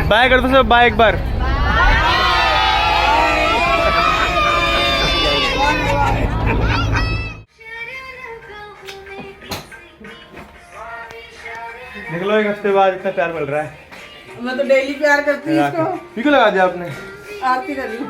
Bye कर दो सब, बाय एक बार। निकलो, एक हफ्ते बाद इतना प्यार मिल रहा है। मैं तो डेली प्यार करती हूँ इसको। क्यों लगा दिया आपने? आरती कर रही हूँ।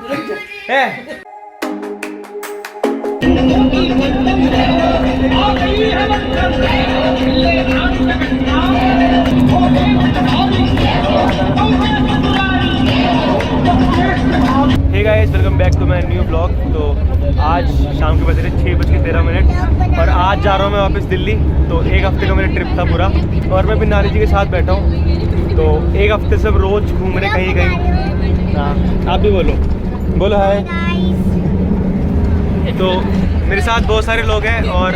Hey guys, welcome back to my new blog. तो आज शाम के बज रहे 6:13 और आज जा रहा हूँ मैं वापस दिल्ली। तो एक हफ्ते का मेरा ट्रिप था पूरा, और मैं भी नानी जी के साथ बैठा हूँ। तो एक हफ्ते से रोज़ घूम रहे कहीं कहीं। हाँ, आप भी बोलो, बोलो हाय। तो मेरे साथ बहुत सारे लोग हैं और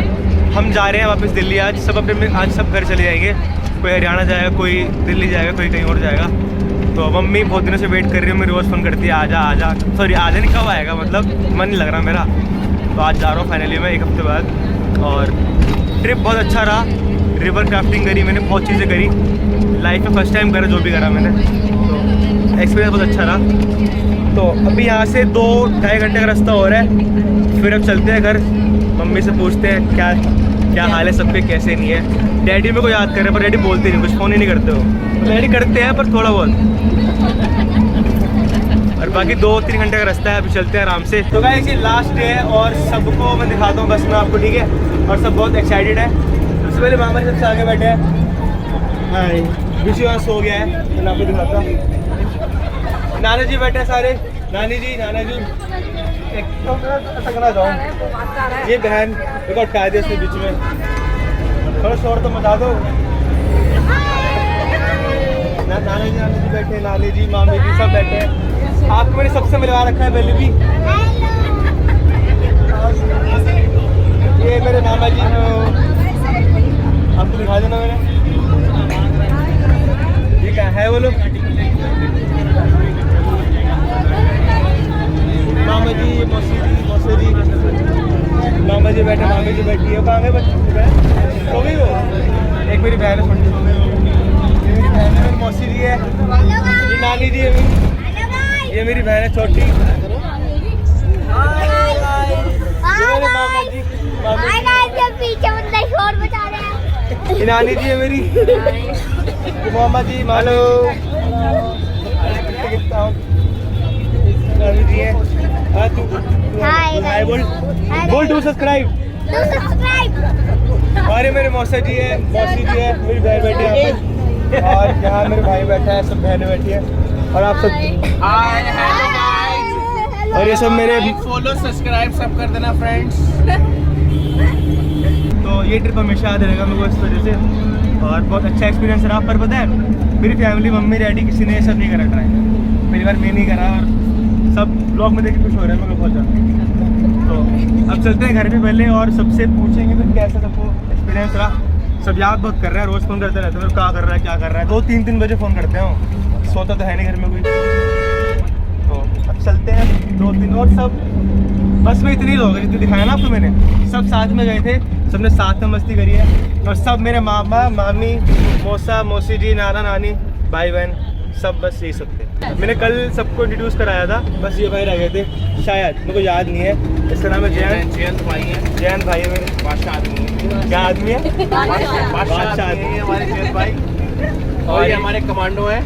हम जा रहे हैं वापस दिल्ली। आज सब अपने आज सब घर चले जाएंगे। कोई हरियाणा जाएगा, कोई दिल्ली जाएगा, कोई कहीं और जाएगा। तो मम्मी बहुत दिनों से वेट कर रही है, मेरी रोज़ फ़ोन करती है आजा आजा। सॉरी, आजा नहीं, कब आएगा, मतलब मन नहीं लग रहा मेरा। तो आज जा रहा हूँ फाइनली मैं एक हफ्ते बाद। और ट्रिप बहुत अच्छा रहा। रिवर क्राफ्टिंग करी मैंने, बहुत चीज़ें करी। लाइफ में फर्स्ट टाइम करा जो भी करा मैंने, तो एक्सपीरियंस बहुत अच्छा रहा। तो अभी यहाँ से 2-2.5 घंटे का रास्ता हो रहा है। फिर अब चलते हैं घर। मम्मी से पूछते हैं क्या हाल है सबके, कैसे नहीं है। डैडी मेरे को याद कर रहे हैं, पर डैडी बोलते नहीं, कुछ फ़ोन ही नहीं करते हो। डैडी करते हैं पर थोड़ा बहुत। और बाकी 2-3 घंटे का रास्ता है, अभी चलते हैं आराम से। तो गाइस, ये लास्ट डे है और सबको मैं दिखाता हूँ बस मैं आपको, ठीक है। और सब बहुत एक्साइटेड है। सबसे पहले मामा सबसे आगे बैठे हैं। हाय, विश्वास हो गया है तो मैं आपको दिखाता हूँ। नाना जी बैठे हैं सारे, नानी जी, नाना जी। एक तो मैं टकरा जाऊँ, ये बहन देखो अटका दिया उसके बीच में। थोड़ा शोर तो मचा दो। नानी जी बैठे, नानी जी, मामी जी सब बैठे हैं। आपको मैंने सबसे मिलवा रखा है पहले भी। ये मेरे मामा जी हैं, आपको दिखा देना मैंने। ये क्या है वो लोग? मामा जी, मौसी जी, मामा जी बैठे, मामी जी बैठी है। कहाँ है बच्चे? सो गई वो। एक मेरी बहन है छोटी, ये मेरी बहन है, मेरी मौसी जी है, ये नानी जी है मेरी, ये मेरी बहन है छोटी, ये मेरे मामा जी, ये नानी जी है मेरी, ये मामा जी, मानो नानी जी है। हाय बोल टू सब्सक्राइब। और ये मेरे मौसी जी है, मेरी बहन बैठी है यहाँ पे। और यहाँ मेरे भाई बैठा है, सब बहनें बैठी है। और आप सब और ये सब मेरे फॉलो सब्सक्राइब सब कर देना फ्रेंड्स। तो ये ट्रिप हमेशा याद रहेगा मेरे को इस वजह से, और बहुत अच्छा एक्सपीरियंस रहा। पर पता है, मेरी फैमिली, मम्मी डैडी, किसी ने ये सब नहीं करा ट्राई। पहली बार मैं नहीं करा और सब ब्लॉग में देख के खुश हो रहे हैं, मैं बहुत ज़्यादा। तो अब चलते हैं घर पे पहले और सबसे पूछेंगे फिर कैसा सबको एक्सपीरियंस रहा। सब याद बहुत कर रहे हैं, रोज़ फ़ोन करते रहते हैं, क्या कर रहा है 2-3 बजे फ़ोन करते हैं। सोता तो है नहीं घर में कोई। तो अब चलते हैं 2-3 और सब बस में इतने लोग हैं जितने दिखाया ना आपको मैंने। सब साथ में गए थे, सबने साथ में मस्ती करी है। और सब मेरे मामा, मामी, मौसा, मौसी जी, नाना, नानी, भाई बहन, सब बस यही सब थे। मैंने कल सबको इंट्रोड्यूस कराया था, बस ये भाई रह गए थे शायद, मेरे को याद नहीं है। इसका नाम है जयंत भाई है। जयंत भाई है मेरे, बादशाह आदमी है। क्या आदमी है? बादशाह आदमी है हमारे जयंत भाई। और ये हमारे कमांडो है,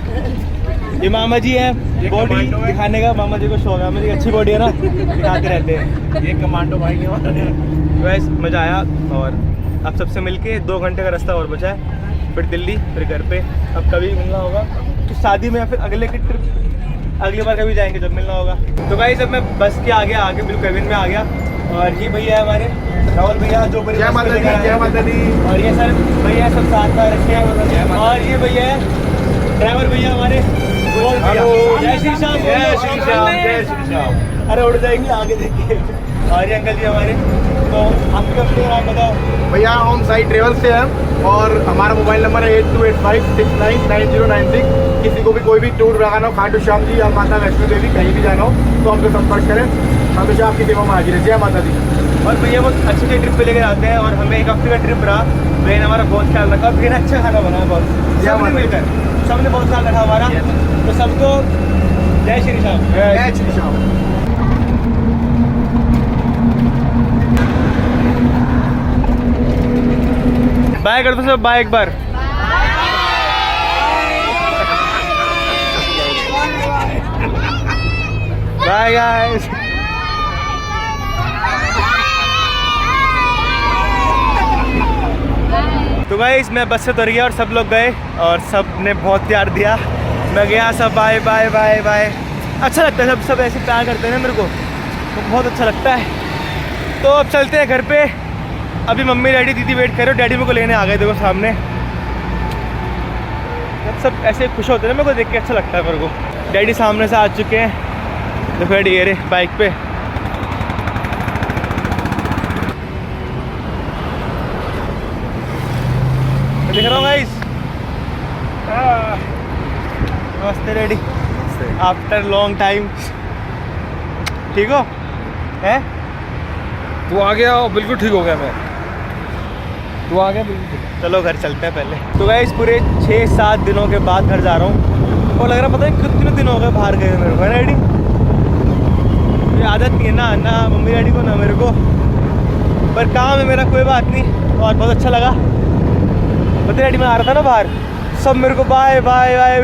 ये मामा जी है। बॉडी दिखाने का मामा जी को शौक है, मेरी अच्छी बॉडी है ना, दिखाते रहते हैं। ये कमांडो भाई है हमारे। वैसे मज़ा आया। और अब सबसे मिलके 2 घंटे का रास्ता और बचा है, फिर दिल्ली, फिर घर पे। अब कभी मिलना होगा तो शादी में, या फिर अगले की ट्रिप अगली बार कभी जाएंगे जब मिलना होगा। तो गाइस, जब मैं बस के आगे बिल्कुल केबिन में आ गया। और ये भैया है हमारे राहुल भैया, जो जय माता दी। और ये सर भैया सब साथ में रखे हैं। और ये भैया है ड्राइवर भैया हमारे, जय श्री श्याम, जय श्री श्याम, जय श्री श्याम। अरे उड़ जाएंगे आगे देखिए। और ये अंकल जी हमारे। तो आपकी कंपनी नाम बताओ भैया। हम साई ट्रेवल से हैं और हमारा मोबाइल नंबर है 8285699096। किसी को भी कोई भी टूर लगाना हो, खाटू श्याम जी या माता वैष्णो देवी कहीं भी जाना हो तो हमसे संपर्क करें, हमेशा आपकी सेवा में हाजिर है। जय माता दी। और भैया बहुत अच्छे ट्रिप पे लेकर आते हैं। और हमें एक हफ्ते का ट्रिप रहा, भैया ने हमारा बहुत ख्याल रखा। भैया ने अच्छा खाना बनाया बहुत, सब मिलकर सबने बहुत ख्याल रखा हमारा, तो सबको जय श्री राम। जय श्री राम। बाय कर दो सब, बाय एक बार। Bye guys. तो गाइस मैं बस से उतर गया और सब लोग गए और सब ने बहुत प्यार दिया। मैं गया, सब बाय बाय बाय बाय। अच्छा लगता है, सब ऐसे प्यार करते हैं ना मेरे को, तो बहुत अच्छा लगता है। तो अब चलते हैं घर पे। अभी मम्मी डैडी दीदी वेट कर रहे हो, डैडी मेरे को लेने आ गए, देखो सामने। जब सब ऐसे खुश होते हैं ना, मेरे को देख के अच्छा लगता है मेरे को। डैडी सामने से आ चुके हैं, देखो डैडी ये रहे बाइक पे। दिख रहा हूँ गाइस। नमस्ते डैडी, आफ्टर लॉन्ग टाइम। ठीक हो? हैं? तू आ गया और बिल्कुल ठीक हो गया मैं। तू आ गया बिल्कुल ठीक। चलो घर चलते हैं पहले। तो गाइस पूरे 6-7 दिनों के बाद घर जा रहा हूँ और लग रहा पता है कितने दिन हो गए बाहर गए मेरे को, है डैडी? ये आदत नहीं है ना मम्मी डैडी को ना मेरे को, पर काम है मेरा, कोई बात नहीं। और बहुत अच्छा लगा। पता डैडी मैं आ रहा था ना बाहर, सब मेरे को बाय बाय बाय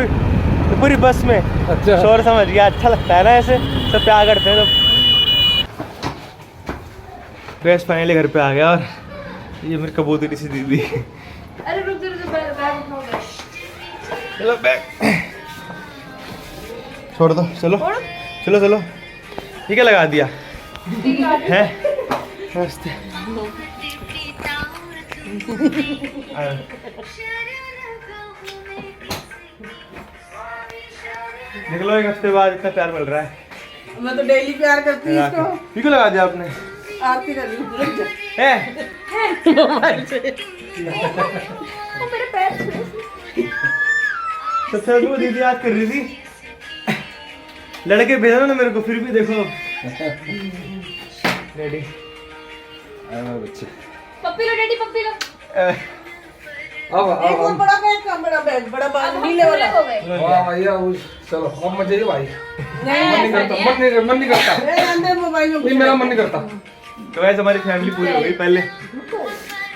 पूरी बस में। अच्छा शोर समझ गया, अच्छा लगता है ना ऐसे, सब प्यार करते हैं सब। बस फाइनली घर पे आ गया और ये मेरी कबूतरी सी दीदी। अरे रुक जा, बैग उठाओ। चलो बैग छोड़ दो, चलो चलो चलो। ये क्या लगा दिया है? नमस्ते। देख लो, एक हफ्ते बाद इतना प्यार मिल रहा है। मैं तो डेली प्यार करती हूँ इसको। ये क्यों लगा दिया आपने? आरती कर रही हूँ, रुक जा। है मोबाइल से। वो मेरे पैर छुए। सबसे वो दीदी याद कर रही थी, लड़के भेजा ना मेरे को, फिर भी देखो रेडी। बच्चे पप्पी लो डैडी, पप्पी लो। अब एक और बड़ा बैग, बड़ा बैग नीले वाला। हो गए। वाह भैया चलो अब मजे भाई। नहीं, मन नहीं करता मेरे अंदर मोबाइल में नहीं, मेरा मन नहीं करता। तो वैसे हमारी फैमिली पूरी हो गई। पहले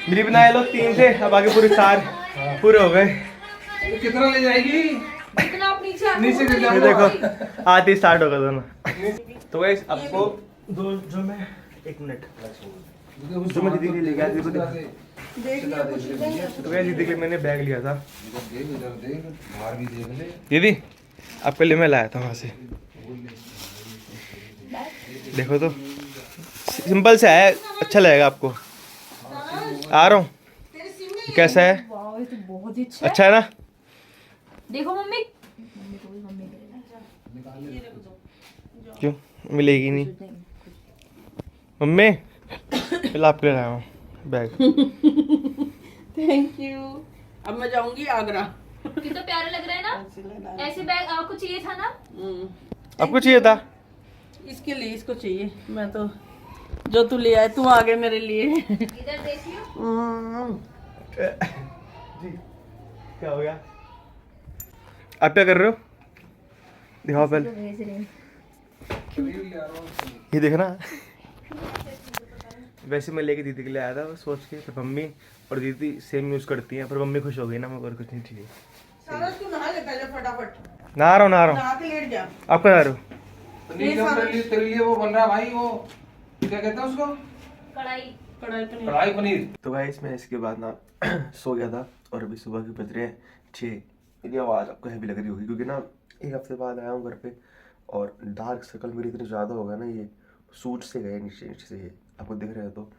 मेरी बनाए लोग 3 थे, अब आगे पूरे 4 पूरे हो गए। कितना ले जाएगी? इतना आप नीचे नीचे गिर ये जाओ। देखो आते स्टार्ट होगा दोनों। तो गाइस आपको जो मैं 1 मिनट जो मैं दीदी के लिए गया दीदी को दिखा। देख लिया कुछ नहीं। तो गाइस दीदी के लिए मैंने बैग लिया था। बाहर भी देख ले। दीदी आपके लिए मैं लाया था वहाँ से, देखो तो सिंपल से है, अच्छा लगेगा आपको। आ रहा हूँ, कैसा है? वाह ये तो बहुत ही अच्छा है। अच्छा है ना? देखो मम्मी, क्यों मिलेगी नहीं? मम्मी पहले आपके लिए लाया हूँ बैग। Thank you. अब मैं जाऊंगी आगरा। कितना प्यारा लग रहा है ना। ऐसे बैग आपको चाहिए था ना? आपको चाहिए था? इसके लिए इसको चाहिए। मैं तो जो तू ले आए, तू आ गए मेरे लिए। इधर देखियो। जी क्या हो गया? आप क्या कर रहे हो? दिखाओ पहले, भेज रहे हैं। ये देखना। वैसे मैं लेके दीदी के लिए आया था वो सोच के, पर मम्मी और दीदी सेम यूज करती हैं, पर मम्मी खुश हो गई ना, मेरे को कुछ नहीं चाहिए। सारा तू नहा ले पहले फटाफट। नहा रहा हूँ। नहा के लेट जा। आप कहाँ जा रहे हो? तेरे लिए वो बन रहा है भाई, वो क्या कहते हैं उसको? कढ़ाई पनीर। कढ़ाई पनीर। तो गाइस मैं इसके बाद ना सो गया था और अभी सुबह के बज रहे हैं 6। मेरी आवाज़ आपको हैवी लग रही होगी क्योंकि ना 1 हफ्ते बाद आया हूँ घर पे और डार्क सर्कल मेरी इतने ज़्यादा हो गया ना, ये सूट से गए नीचे से, ये आपको दिख रहे हैं तो।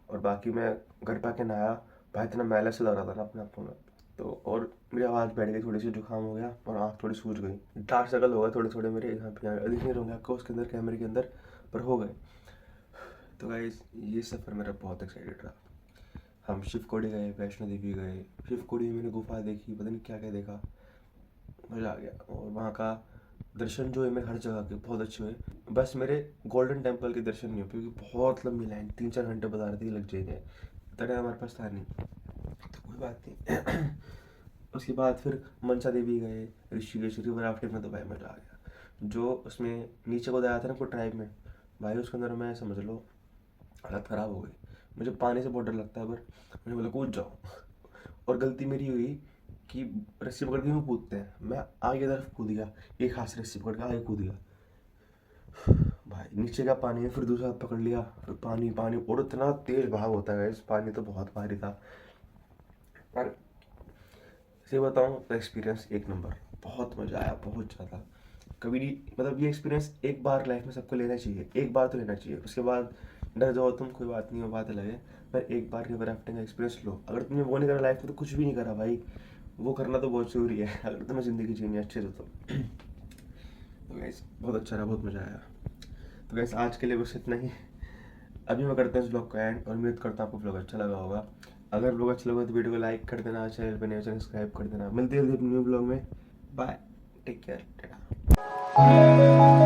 और बाकी मैं घर पे आके नहाया, भाई इतना मैला से लग रहा था ना अपने आप को मैं तो, और मेरी आवाज़ बैठ गई, थोड़ी सी जुकाम हो गया और आँख थोड़ी सूज गई। डार्क सर्कल हो गए थोड़े थोड़े मेरे यहाँ पे, दिख नहीं रहोगे आपको उसके अंदर कैमरे के अंदर, पर हो गए। तो गाइस ये सफ़र मेरा बहुत एक्साइटेड रहा। हम शिवकोड़ी गए, वैष्णो देवी गए। शिवकोड़ी में मैंने गुफा देखी, पता नहीं क्या क्या देखा, मज़ा आ गया। और वहाँ का दर्शन जो है मेरे हर जगह के बहुत अच्छे हुए, बस मेरे गोल्डन टेम्पल के दर्शन नहीं हो क्योंकि बहुत लंबी लाइन 3-4 घंटे बता रही थी लग जाएंगे, इतना हमारे पास था नहीं, तो कोई बात नहीं। उसके बाद फिर मनसा देवी गए, ऋषिकेश रिवर राफ्टिंग में, तो भाई मज़ा आ गया। जो उसमें नीचे को आया था ना कोई ट्राइब में, भाई उसके अंदर मैं समझ लो हालत ख़राब हो गई। मुझे पानी से बहुत डर लगता है, पर मुझे बोला कूद जाओ, और गलती मेरी हुई कि रस्सी पकड़ के यूँ कूदते हैं, मैं आगे की तरफ कूद गया, एक हाथ से रस्सी पकड़ के आगे कूद गया। भाई नीचे का पानी में, फिर दूसरा हाथ पकड़ लिया, फिर पानी पानी, और इतना तेज बहाव होता है इस पानी, तो बहुत भारी था। पर सही बताऊँ तो एक्सपीरियंस एक नंबर, बहुत मज़ा आया, बहुत ज़्यादा। कभी नहीं, मतलब ये एक्सपीरियंस एक बार लाइफ में सबको लेना चाहिए, एक बार तो लेना चाहिए। उसके बाद डर जाओ तुम, कोई बात नहीं, वो बात अलग है, पर एक बार रिवर राफ्टिंग का एक्सपीरियंस लो। अगर तुमने वो नहीं करा लाइफ में तो कुछ भी नहीं करा भाई, वो करना तो बहुत ज़रूरी है अगर तुम्हें ज़िंदगी जीनी है अच्छे से। तो गाइस बहुत अच्छा रहा, बहुत मज़ा आया। तो गाइस आज के लिए बस इतना ही। अभी मैं करता हूँ इस ब्लॉग को एंड, और उम्मीद करता हूँ आपको ब्लॉग अच्छा लगा होगा। अगर ब्लॉग अच्छा लगा तो वीडियो को लाइक कर देना, चैनल पर नए सब्सक्राइब कर देना। मिलते हैं न्यू ब्लॉग में, बाय, टेक केयर, टाटा।